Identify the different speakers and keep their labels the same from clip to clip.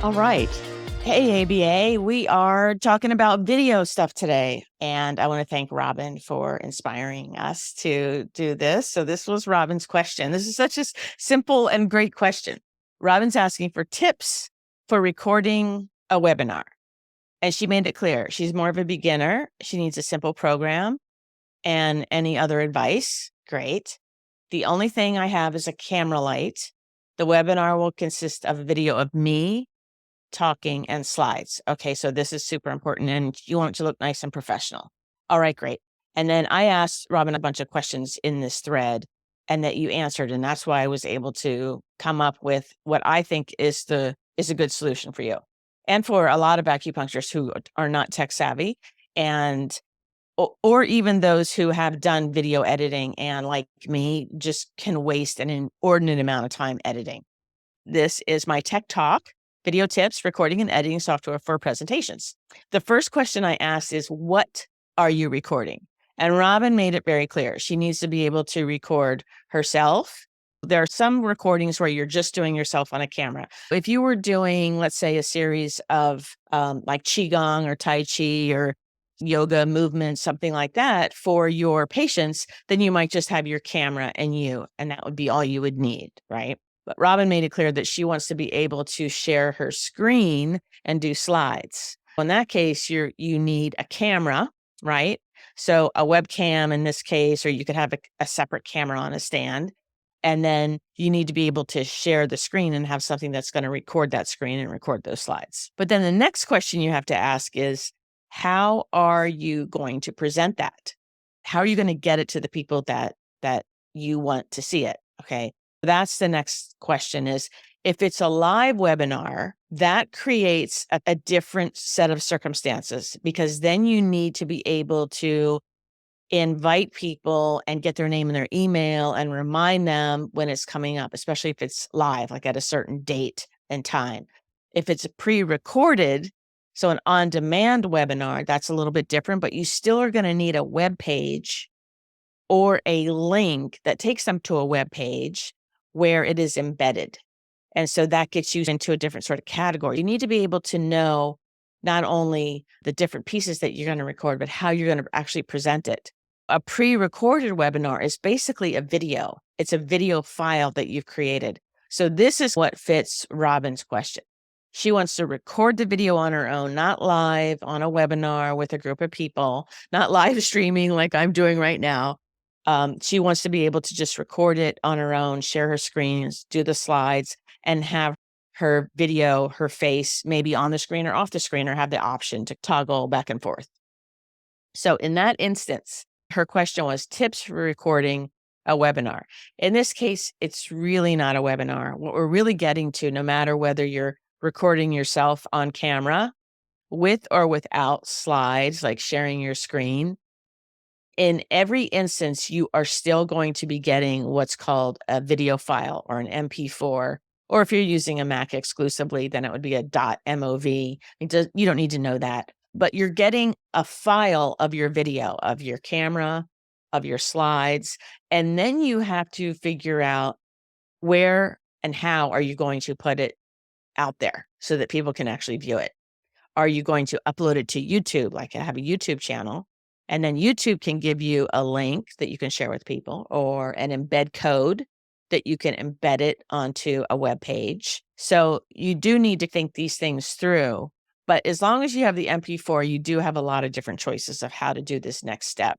Speaker 1: All right. Hey, ABA, we are talking about video stuff today. And I want to thank Robin for inspiring us to do this. So this was Robin's question. This is such a simple and great question. Robin's asking for tips for recording a webinar. And she made it clear she's more of a beginner. She needs a simple program. And any other advice? Great. The only thing I have is a camera light. The webinar will consist of a video of me talking and slides. Okay, so this is super important and you want it to look nice and professional. All right, great. And then I asked Robin a bunch of questions in this thread and that you answered. And that's why I was able to come up with what I think is a good solution for you. And for a lot of acupuncturists who are not tech savvy and or even those who have done video editing and like me just can waste an inordinate amount of time editing. This is my tech talk, video tips, recording and editing software for presentations. The first question I asked is, what are you recording? And Robin made it very clear. She needs to be able to record herself. There are some recordings where you're just doing yourself on a camera. If you were doing, let's say, a series of like Qigong or Tai Chi or yoga movements, something like that for your patients, then you might just have your camera and you, and that would be all you would need, right? But Robin made it clear that she wants to be able to share her screen and do slides. In that case, you need a camera, right? So a webcam in this case, or you could have a separate camera on a stand. And then you need to be able to share the screen and have something that's going to record that screen and record those slides. But then the next question you have to ask is, how are you going to present that? How are you going to get it to the people that you want to see it? Okay. That's the next question is, if it's a live webinar, that creates a different set of circumstances because then you need to be able to invite people and get their name and their email and remind them when it's coming up, especially if it's live, like at a certain date and time. If it's pre-recorded, so an on-demand webinar, that's a little bit different, but you still are going to need a web page or a link that takes them to a web page where it is embedded. And so that gets you into a different sort of category. You need to be able to know not only the different pieces that you're going to record, but how you're going to actually present it. A pre-recorded webinar is basically a video. It's a video file that you've created. So this is what fits Robin's question. She wants to record the video on her own, not live on a webinar with a group of people, not live streaming like I'm doing right now. She wants to be able to just record it on her own, share her screens, do the slides, and have her video, her face, maybe on the screen or off the screen, or have the option to toggle back and forth. So in that instance, her question was tips for recording a webinar. In this case, it's really not a webinar. What we're really getting to, no matter whether you're recording yourself on camera with or without slides, like sharing your screen, in every instance, you are still going to be getting what's called a video file or an MP4, or if you're using a Mac exclusively, then it would be a .mov. You don't need to know that, but you're getting a file of your video, of your camera, of your slides, and then you have to figure out where and how are you going to put it out there so that people can actually view it. Are you going to upload it to YouTube, like I have a YouTube channel? And then YouTube can give you a link that you can share with people or an embed code that you can embed it onto a web page. So you do need to think these things through. But as long as you have the MP4, you do have a lot of different choices of how to do this next step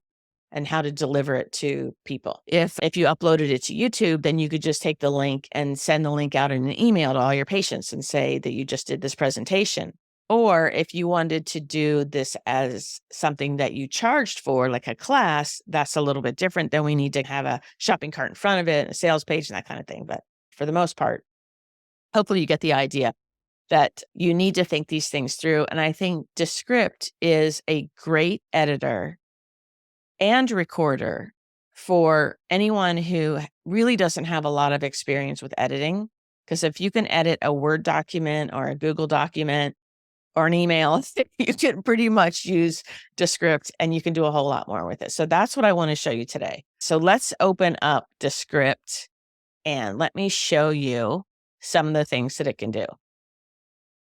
Speaker 1: and how to deliver it to people. If you uploaded it to YouTube, then you could just take the link and send the link out in an email to all your patients and say that you just did this presentation. Or if you wanted to do this as something that you charged for, like a class, that's a little bit different. Then we need to have a shopping cart in front of it, a sales page and that kind of thing. But for the most part, hopefully you get the idea that you need to think these things through. And I think Descript is a great editor and recorder for anyone who really doesn't have a lot of experience with editing. Because if you can edit a Word document or a Google document, or an email, you can pretty much use Descript and you can do a whole lot more with it. So that's what I want to show you today. So let's open up Descript and let me show you some of the things that it can do.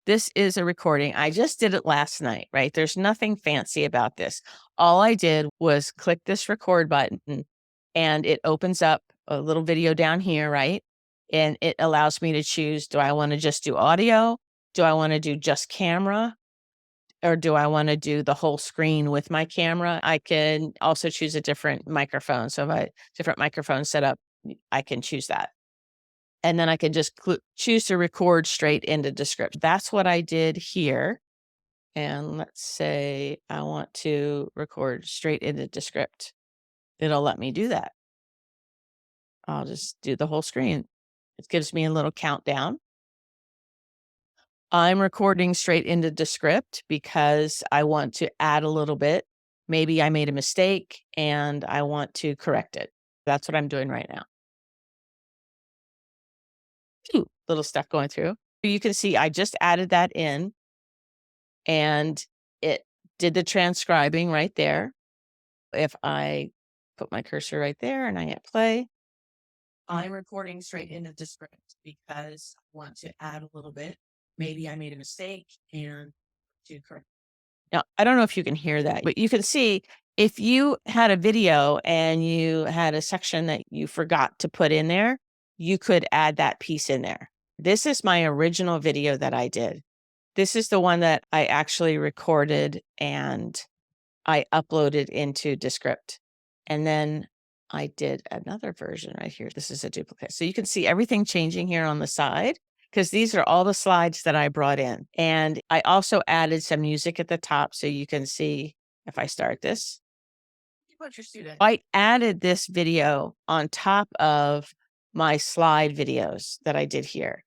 Speaker 1: This is a recording. I just did it last night, right? There's nothing fancy about this. All I did was click this record button and it opens up a little video down here, right? And it allows me to choose, do I want to just do audio? Do I want to do just camera? Or do I want to do the whole screen with my camera? I can also choose a different microphone. So if I different microphone setup, I can choose that. And then I can just choose to record straight into Descript. That's what I did here. And let's say I want to record straight into Descript. It'll let me do that. I'll just do the whole screen. It gives me a little countdown. I'm recording straight into Descript because I want to add a little bit. Maybe I made a mistake and I want to correct it. That's what I'm doing right now. Ooh, little stuff going through. You can see I just added that in and it did the transcribing right there. If I put my cursor right there and I hit play, I'm recording straight into Descript because I want to add a little bit. Maybe I made a mistake and to correct. Now, I don't know if you can hear that, but you can see if you had a video and you had a section that you forgot to put in there, you could add that piece in there. This is my original video that I did. This is the one that I actually recorded and I uploaded into Descript. And then I did another version right here. This is a duplicate. So you can see everything changing here on the side because these are all the slides that I brought in. And I also added some music at the top so you can see if I start this. I added this video on top of my slide videos that I did here.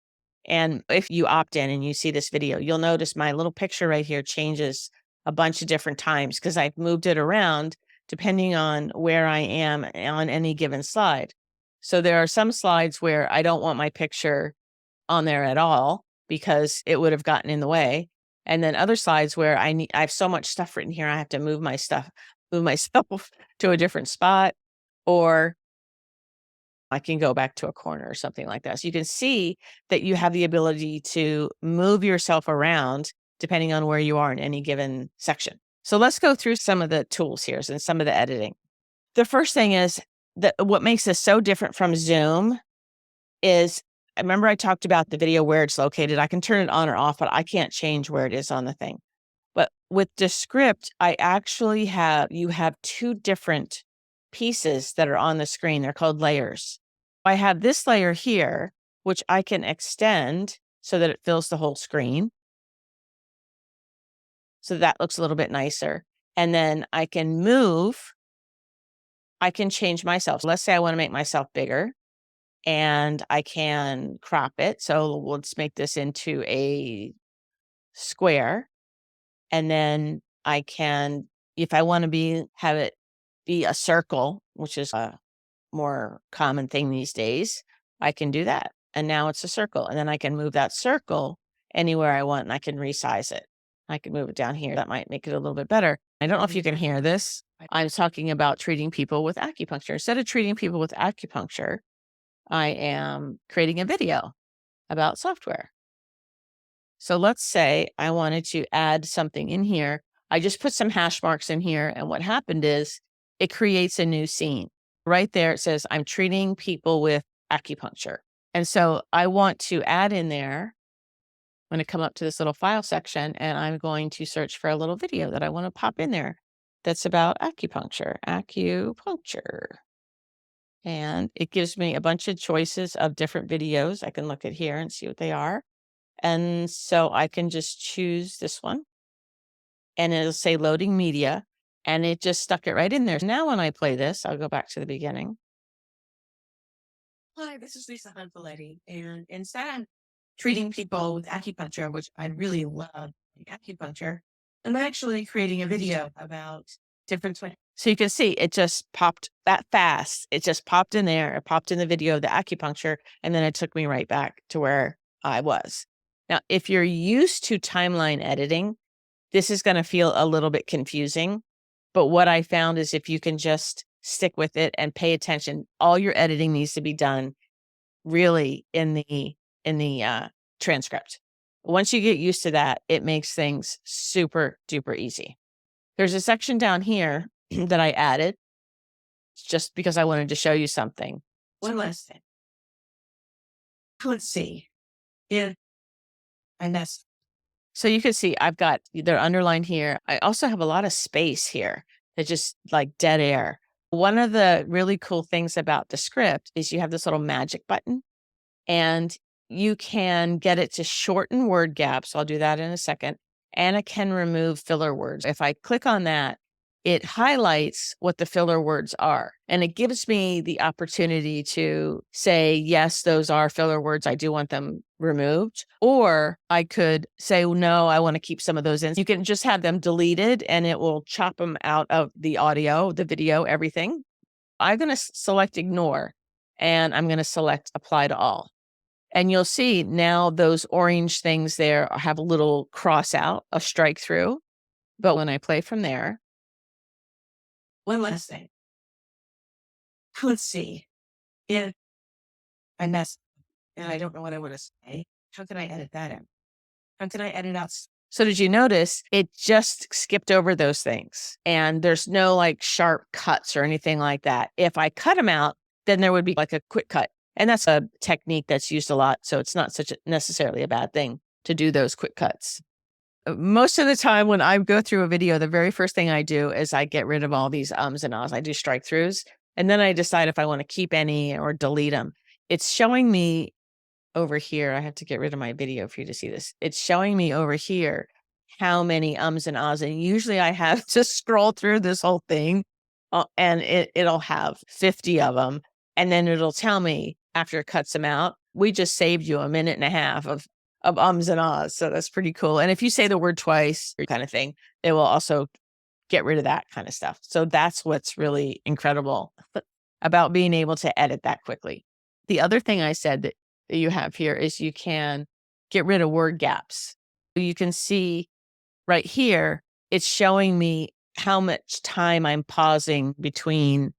Speaker 1: And if you opt in and you see this video, you'll notice my little picture right here changes a bunch of different times because I've moved it around depending on where I am on any given slide. So there are some slides where I don't want my picture on there at all because it would have gotten in the way. And then other slides where I have so much stuff written here, I have to move myself to a different spot, or I can go back to a corner or something like that. So you can see that you have the ability to move yourself around depending on where you are in any given section. So let's go through some of the tools here and some of the editing. The first thing is that what makes this so different from Zoom is, remember I talked about the video where it's located. I can turn it on or off, but I can't change where it is on the thing. But with Descript, you have two different pieces that are on the screen. They're called layers. I have this layer here, which I can extend so that it fills the whole screen. So that looks a little bit nicer. And then I can change myself. Let's say I want to make myself bigger and I can crop it. So let's make this into a square. And then I can, if I want to have it be a circle, which is a more common thing these days, I can do that. And now it's a circle. And then I can move that circle anywhere I want and I can resize it. I can move it down here. That might make it a little bit better. I don't know if you can hear this. I'm talking about treating people with acupuncture. Instead of treating people with acupuncture, I am creating a video about software. So let's say I wanted to add something in here. I just put some hash marks in here. And what happened is it creates a new scene. Right there, it says, I'm treating people with acupuncture. And so I want to add in there, I'm going to come up to this little file section and I'm going to search for a little video that I want to pop in there that's about acupuncture. And it gives me a bunch of choices of different videos. I can look at here and see what they are. And so I can just choose this one and it'll say loading media and it just stuck it right in there. Now, when I play this, I'll go back to the beginning. Hi, this is Lisa Hanfileti. And instead of treating people with acupuncture, which I really love acupuncture, I'm actually creating a video about different ways. So you can see it just popped that fast. It just popped in there. It popped in the video of the acupuncture. And then it took me right back to where I was. Now, if you're used to timeline editing, this is going to feel a little bit confusing. But what I found is if you can just stick with it and pay attention, all your editing needs to be done really in the transcript. Once you get used to that, it makes things super duper easy. There's a section down here that I added just because I wanted to show you something. One last thing. Let's see. Yeah. And that's so you can see I've got they're underlined here. I also have a lot of space here. It's just like dead air. One of the really cool things about Descript is you have this little magic button and you can get it to shorten word gaps. I'll do that in a second. And it can remove filler words. If I click on that, it highlights what the filler words are. And it gives me the opportunity to say, yes, those are filler words. I do want them removed. Or I could say, no, I want to keep some of those in. You can just have them deleted and it will chop them out of the audio, the video, everything. I'm going to select ignore and I'm going to select apply to all. And you'll see now those orange things there have a little cross out, a strike through. But when I play from there, one last thing. Let's see. Yeah. And that's, and I don't know what I want to say. How can I edit that in? How can I edit out? So did you notice it just skipped over those things and there's no like sharp cuts or anything like that. If I cut them out, then there would be like a quick cut. And that's a technique that's used a lot. So it's not necessarily a bad thing to do those quick cuts. Most of the time when I go through a video, the very first thing I do is I get rid of all these ums and ahs. I do strike throughs and then I decide if I want to keep any or delete them. It's showing me over here. I have to get rid of my video for you to see this. It's showing me over here how many ums and ahs. And usually I have to scroll through this whole thing and it'll have 50 of them. And then it'll tell me after it cuts them out, we just saved you a minute and a half of ums and ahs. So that's pretty cool. And if you say the word twice or kind of thing, it will also get rid of that kind of stuff. So that's what's really incredible about being able to edit that quickly. The other thing I said that you have here is you can get rid of word gaps. You can see right here, it's showing me how much time I'm pausing between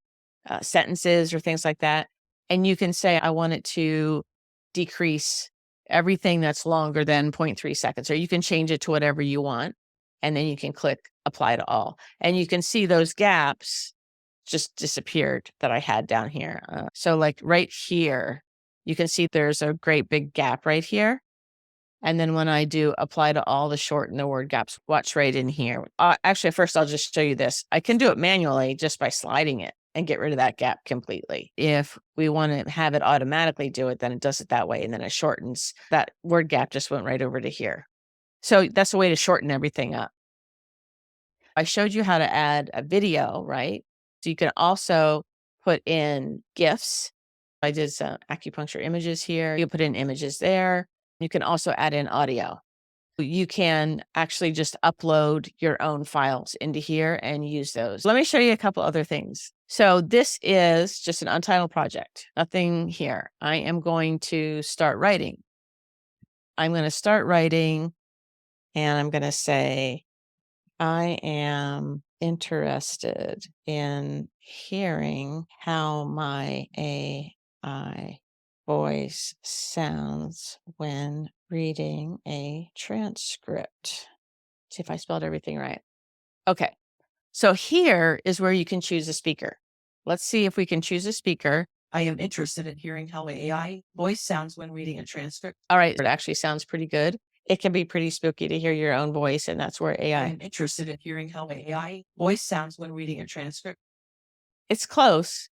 Speaker 1: sentences or things like that. And you can say, I want it to decrease everything that's longer than 0.3 seconds, or you can change it to whatever you want. And then you can click apply to all. And you can see those gaps just disappeared that I had down here. So like right here, you can see there's a great big gap right here. And then when I do apply to all the shorten the word gaps, watch right in here. Actually, first I'll just show you this. I can do it manually just by sliding it and get rid of that gap completely. If we want to have it automatically do it, then it does it that way. And then it shortens. That word gap just went right over to here. So that's a way to shorten everything up. I showed you how to add a video, right? So you can also put in GIFs. I did some acupuncture images here. You put in images there. You can also add in audio. You can actually just upload your own files into here and use those. Let me show you a couple other things. So this is just an untitled project, nothing here. I am going to start writing. I'm going to start writing and I'm going to say, I am interested in hearing how my AI voice sounds when reading a transcript. See if I spelled everything right. Okay, so here is where you can choose a speaker. Let's see if we can choose a speaker. I am interested in hearing how AI voice sounds when reading a transcript. All right, it actually sounds pretty good. It can be pretty spooky to hear your own voice, and that's where AI. I am interested in hearing how AI voice sounds when reading a transcript. It's close.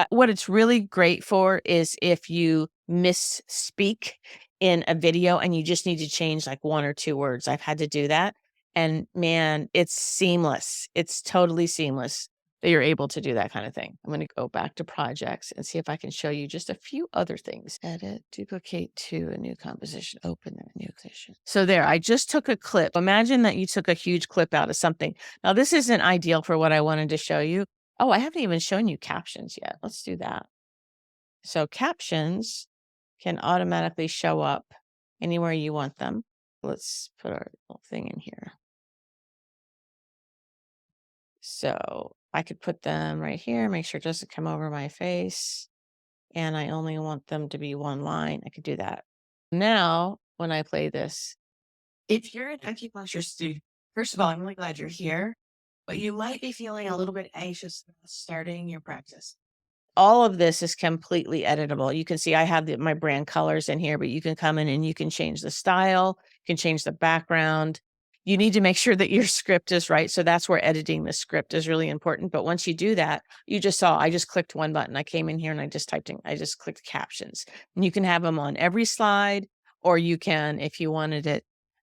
Speaker 1: What it's really great for is if you misspeak in a video and you just need to change like one or two words. I've had to do that. And man, it's seamless. It's totally seamless that you're able to do that kind of thing. I'm going to go back to projects and see if I can show you just a few other things. Edit, duplicate to a new composition, open a new composition. So there, I just took a clip. Imagine that you took a huge clip out of something. Now, this isn't ideal for what I wanted to show you. Oh, I haven't even shown you captions yet. Let's do that. So captions can automatically show up anywhere you want them. Let's put our little thing in here. So I could put them right here, make sure it doesn't come over my face. And I only want them to be one line. I could do that. Now when I play this. If you're an acupuncture student, first of all, I'm really glad you're here, but you might be feeling a little bit anxious about starting your practice. All of this is completely editable. You can see I have my brand colors in here, but you can come in and you can change the style, you can change the background. You need to make sure that your script is right. So that's where editing the script is really important. But once you do that, you just saw, I just clicked one button. I came in here and I just typed in, I just clicked captions. And you can have them on every slide, or you can, if you wanted it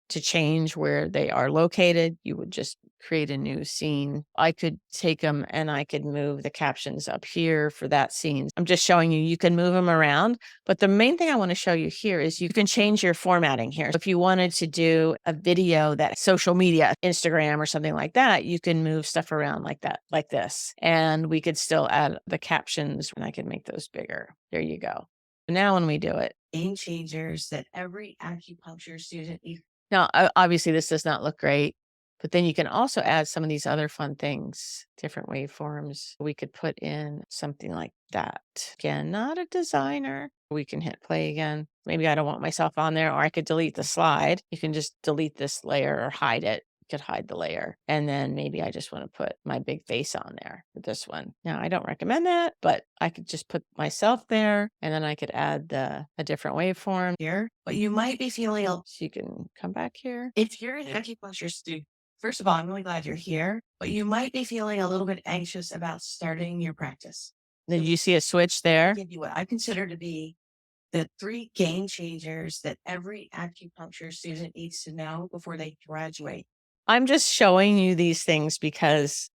Speaker 1: to change where they are located, you would just create a new scene. I could take them and I could move the captions up here for that scene. I'm just showing you, you can move them around. But the main thing I want to show you here is you can change your formatting here. If you wanted to do a video that social media, Instagram or something like that, you can move stuff around like that, like this. And we could still add the captions and I could make those bigger. There you go. Now when we do it, game changers that every acupuncture student needs. Now, obviously, this does not look great, but then you can also add some of these other fun things, different waveforms. We could put in something like that. Again, not a designer. We can hit play again. Maybe I don't want myself on there, or I could delete the slide. You can just delete this layer or hide it. You could hide the layer. And then maybe I just want to put my big face on there for this one. Now, I don't recommend that, but I could just put myself there, and then I could add a different waveform here. But you might be feeling, so you can come back here. If you're an acupuncture student, first of all, I'm really glad you're here, but you might be feeling a little bit anxious about starting your practice. Did you see a switch there? Give you what I consider to be the 3 game changers that every acupuncture student needs to know before they graduate. I'm just showing you these things because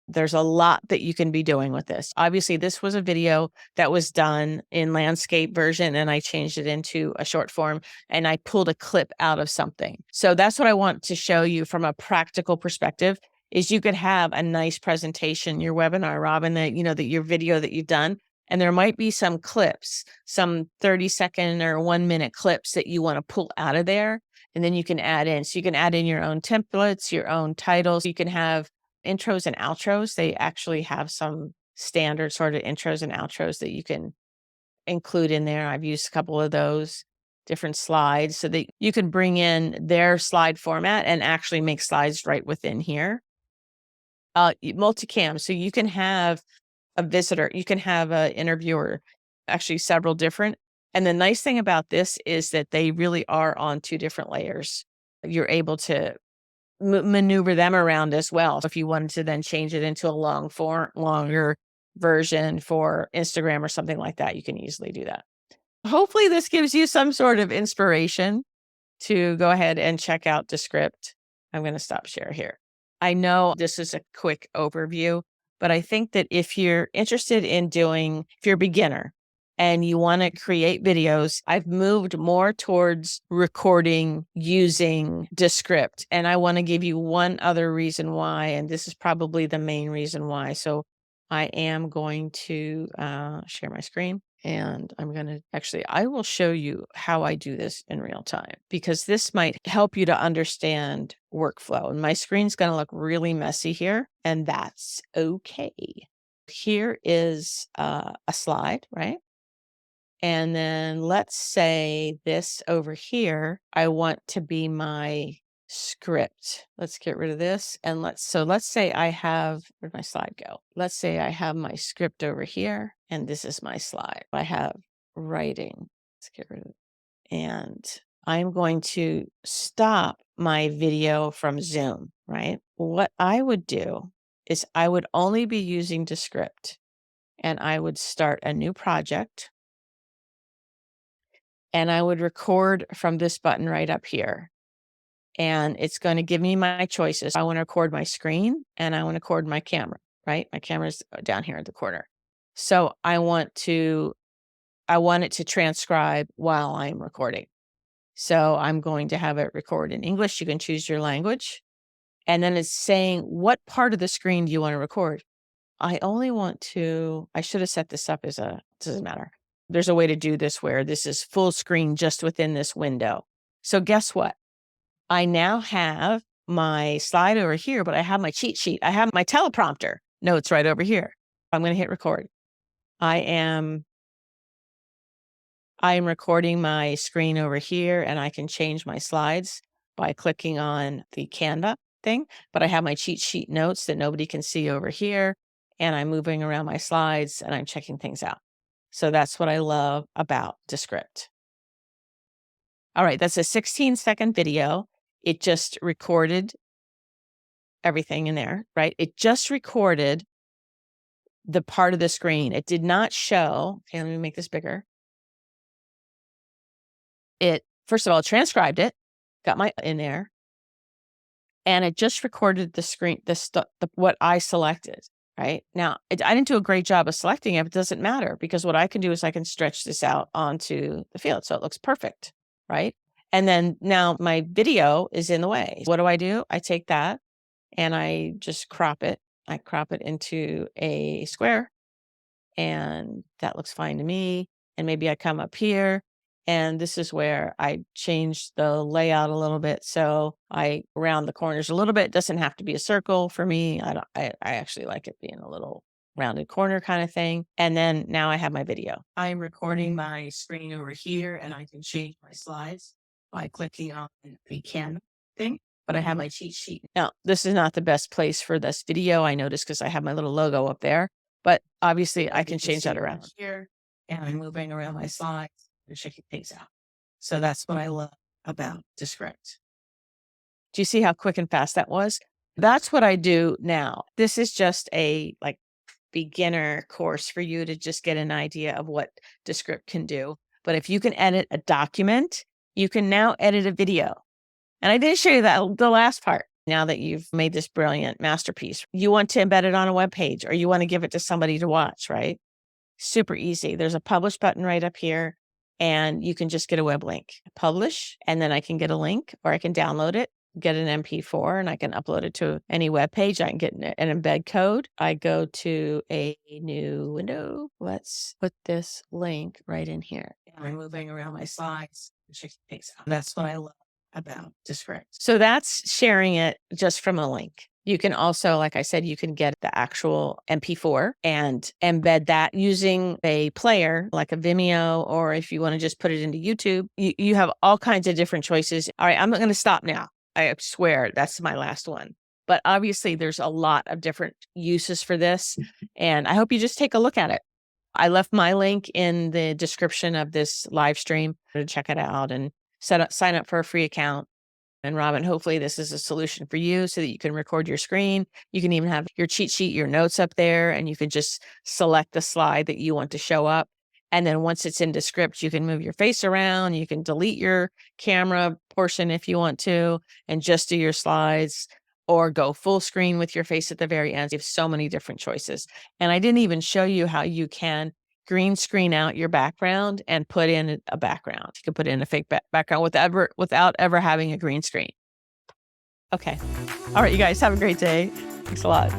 Speaker 1: there's a lot that you can be doing with this. Obviously, this was a video that was done in landscape version, and I changed it into a short form, and I pulled a clip out of something. So that's what I want to show you from a practical perspective, is you could have a nice presentation, your webinar, Robin, that, that your video that you've done, and there might be some clips, some 30-second or 1-minute clips that you want to pull out of there, and then you can add in. So you can add in your own templates, your own titles. You can have intros and outros. They actually have some standard sort of intros and outros that you can include in there. I've used a couple of those different slides so that you can bring in their slide format and actually make slides right within here. Multicam, so you can have a visitor, you can have an interviewer, actually several different. And the nice thing about this is that they really are on 2 different layers. You're able to maneuver them around as well. So if you wanted to then change it into a longer version for Instagram or something like that, you can easily do that. Hopefully this gives you some sort of inspiration to go ahead and check out Descript. I'm going to stop share here. I know this is a quick overview, but I think that if you're interested in if you're a beginner and you want to create videos, I've moved more towards recording using Descript. And I want to give you one other reason why, and this is probably the main reason why. So I am going to share my screen. And I will show you how I do this in real time, because this might help you to understand workflow. And my screen's going to look really messy here, and that's okay. Here is a slide, right? And then let's say this over here, I want to be my script. Let's get rid of this. And let's say I have, where'd my slide go? Let's say I have my script over here, and this is my slide. I have writing. Let's get rid of it. And I'm going to stop my video from Zoom, right? What I would do is I would only be using Descript, and I would start a new project, and I would record from this button right up here. And it's going to give me my choices. I want to record my screen, and I want to record my camera, right? My camera's down here in the corner. So I want it to transcribe while I'm recording. So I'm going to have it record in English. You can choose your language. And then it's saying, what part of the screen do you want to record? I should have set this up doesn't matter. There's a way to do this where this is full screen just within this window. So guess what? I now have my slide over here, but I have my cheat sheet. I have my teleprompter notes right over here. I'm going to hit record. I am I'm recording my screen over here, and I can change my slides by clicking on the Canva thing, but I have my cheat sheet notes that nobody can see over here, and I'm moving around my slides, and I'm checking things out. So that's what I love about Descript. All right, that's a 16-second video. It just recorded everything in there, right? It just recorded the part of the screen. It did not show. Okay, let me make this bigger. It, first of all, transcribed it, got my in there, and it just recorded the screen, what I selected, right? Now, I didn't do a great job of selecting it, but it doesn't matter because what I can do is I can stretch this out onto the field so it looks perfect, right? And then now my video is in the way. What do? I take that and I just crop it. I crop it into a square, and that looks fine to me. And maybe I come up here, and this is where I change the layout a little bit. So I round the corners a little bit. It doesn't have to be a circle for me. I actually like it being a little rounded corner kind of thing. And then now I have my video. I'm recording my screen over here, and I can change my slides by clicking on the Canva thing. But I have my cheat sheet. Now, this is not the best place for this video, I noticed, because I have my little logo up there. But obviously, I can change that around here, and I'm moving around my slides and checking things out. So that's what I love about Descript. Do you see how quick and fast that was? That's what I do now. This is just a beginner course for you to just get an idea of what Descript can do. But if you can edit a document, you can now edit a video. And I didn't show you that the last part. Now that you've made this brilliant masterpiece, you want to embed it on a web page, or you want to give it to somebody to watch, right? Super easy. There's a publish button right up here, and you can just get a web link. Publish, and then I can get a link, or I can download it, get an MP4, and I can upload it to any web page. I can get an embed code. I go to a new window. Let's put this link right in here. I'm moving around my slides. That's what I love about Descript. So that's sharing it just from a link. You can also, like I said, you can get the actual MP4 and embed that using a player like a Vimeo, or if you want to just put it into YouTube, you have all kinds of different choices. All right, I'm going to stop now. I swear that's my last one. But obviously, there's a lot of different uses for this, and I hope you just take a look at it. I left my link in the description of this live stream to check it out and sign up for a free account. And Robin, hopefully this is a solution for you so that you can record your screen. You can even have your cheat sheet, your notes up there, and you can just select the slide that you want to show up. And then once it's in Descript, you can move your face around. You can delete your camera portion if you want to, and just do your slides, or go full screen with your face at the very end. You have so many different choices. And I didn't even show you how you can green screen out your background and put in a background. You can put in a fake background without ever having a green screen. Okay. All right, you guys have a great day. Thanks a lot.